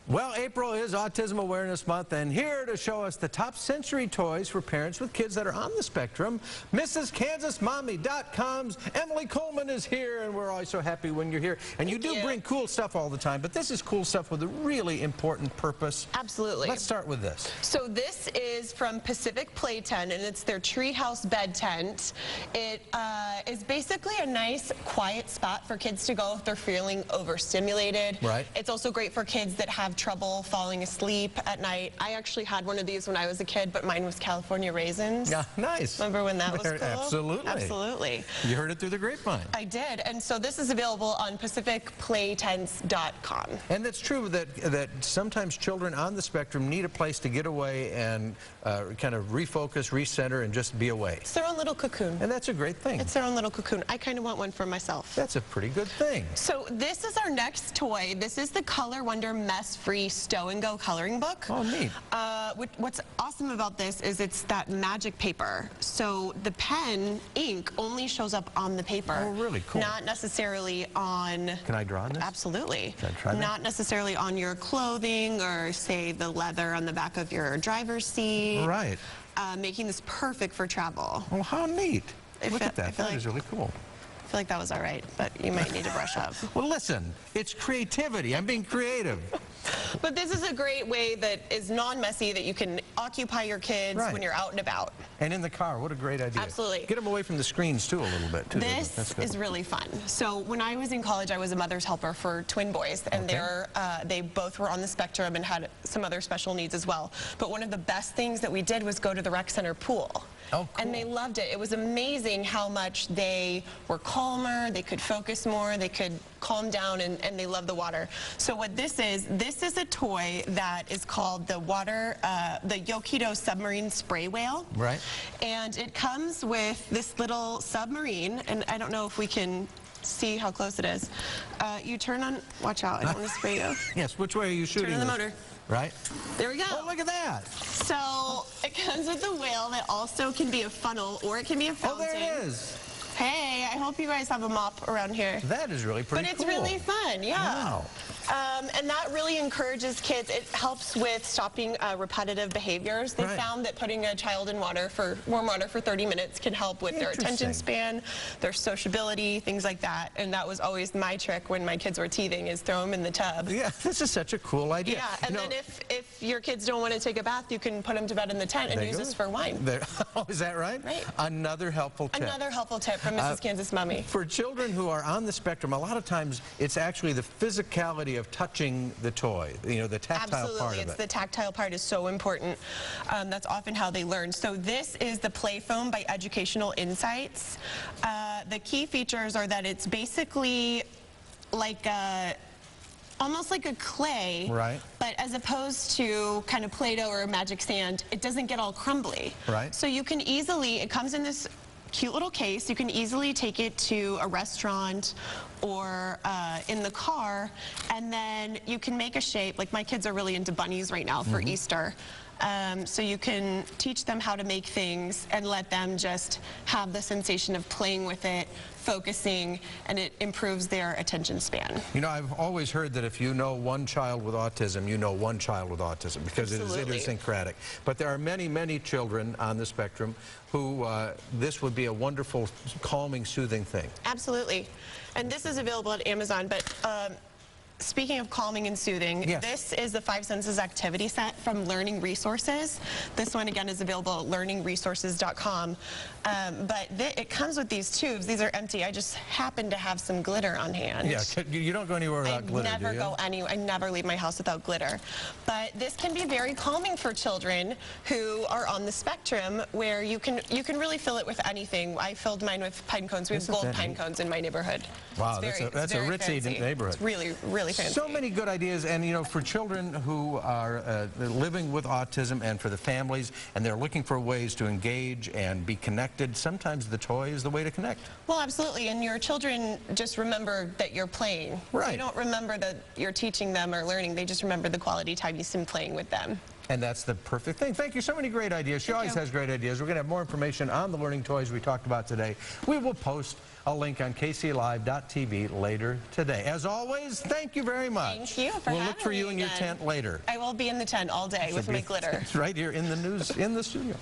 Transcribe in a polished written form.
Well, April is Autism Awareness Month, and here to show us the top sensory toys for parents with kids that are on the spectrum, MrsKansasMommy.com's Emily Kuhlman is here, and we're always so happy when you're here. And you do bring cool stuff all the time, but this is cool stuff with a really important purpose. Absolutely. Let's start with this. So this is from Pacific Play Tent, and it's their treehouse bed tent. It is basically a nice, quiet spot for kids to go if they're feeling overstimulated. Right. It's also great for kids that have trouble falling asleep at night. I actually had one of these when I was a kid, but mine was California raisins. Yeah, nice. Remember when that was cool? Absolutely. Absolutely. You heard it through the grapevine. I did, and so this is available on PacificPlayTents.com. And it's true that sometimes children on the spectrum need a place to get away and kind of refocus, recenter, and just be away. It's their own little cocoon. And that's a great thing. It's their own little cocoon. I kind of want one for myself. That's a pretty good thing. So this is our next toy. This is the Color Wonder Mess-Free Stow and Go coloring book. Oh, neat. What's awesome about this is it's that magic paper. So the pen ink only shows up on the paper. Oh, really cool. Not necessarily on... Can I draw on this? Absolutely. Can I try that? Not necessarily on your clothing or, say, the leather on the back of your driver's seat. Right. Making this perfect for travel. Well, how neat. Look at that. That is really cool. I feel like that was all right, but you might need to brush up. Well, listen, it's creativity. I'm being creative. But this is a great way that is non-messy, that you can occupy your kids when you're out and about. And in the car, what a great idea. Absolutely. Get them away from the screens, too, a little bit. Too. This is really fun. So when I was in college, I was a mother's helper for twin boys, and they both were on the spectrum and had some other special needs as well. But one of the best things that we did was go to the rec center pool. Oh, cool. And they loved it. It was amazing how much they were calmer, they could focus more, they could calm down, and they love the water. So what this is a toy that is called the Yookidoo submarine spray whale. Right. And it comes with this little submarine, and I don't know if we can see how close it is. You turn on, watch out, I don't want to spray you. Yes, which way are you shooting? Turn on the motor. Right. There we go. Oh, look at that. So it comes with a whale that also can be a funnel, or it can be a fountain. Oh, there it is. Hey, I hope you guys have a mop around here. That is really pretty cool. But it's really fun, yeah. Wow. And that really encourages kids. It helps with stopping repetitive behaviors. They found that putting a child in warm water for 30 minutes can help with their attention span, their sociability, things like that. And that was always my trick when my kids were teething, is throw them in the tub. Yeah, this is such a cool idea. Yeah, and then if your kids don't want to take a bath, you can put them to bed in the tent and use this for wine. Oh, is that right? Right. Another helpful tip. Another helpful tip from Mrs. Kansas Mommy. For children who are on the spectrum, a lot of times it's actually the physicality of touching the toy, you know, the tactile part of it. It's the tactile part is so important. That's often how they learn. So this is the Play Foam by Educational Insights. The key features are that it's basically like almost like a clay, but as opposed to kind of Play-Doh or magic sand, it doesn't get all crumbly. Right. So you can easily, it comes in this cute little case. You can easily take it to a restaurant or in the car, and then you can make a shape. Like my kids are really into bunnies right now for Easter. So you can teach them how to make things and let them just have the sensation of playing with it, focusing, and it improves their attention span. You know, I've always heard that if you know one child with autism, you know one child with autism, because it is idiosyncratic. But there are many, many children on the spectrum who this would be a wonderful, calming, soothing thing. Absolutely. And this is available at Amazon, but speaking of calming and soothing, this is the 5 Senses Activity Set from Learning Resources. This one, again, is available at learningresources.com. But it comes with these tubes. These are empty. I just happen to have some glitter on hand. Yeah, you don't go anywhere without glitter, do you? I never leave my house without glitter. But this can be very calming for children who are on the spectrum, where you can really fill it with anything. I filled mine with pine cones. We have gold pine cones in my neighborhood. Wow, that's a ritzy neighborhood. It's really, really fancy. So many good ideas, and you know, for children who are living with autism, and for the families, and they're looking for ways to engage and be connected, sometimes the toy is the way to connect. Well, absolutely, and your children just remember that you're playing. Right. They don't remember that you're teaching them or learning. They just remember the quality time you spend playing with them. And that's the perfect thing. Thank you. So many great ideas. She always has great ideas. We're going to have more information on the learning toys we talked about today. We will post a link on kclive.tv later today. As always, thank you very much. Thank you for having me. We'll look for you in your tent later. I will be in the tent all day with my glitter. Right here in the studio. In the studio.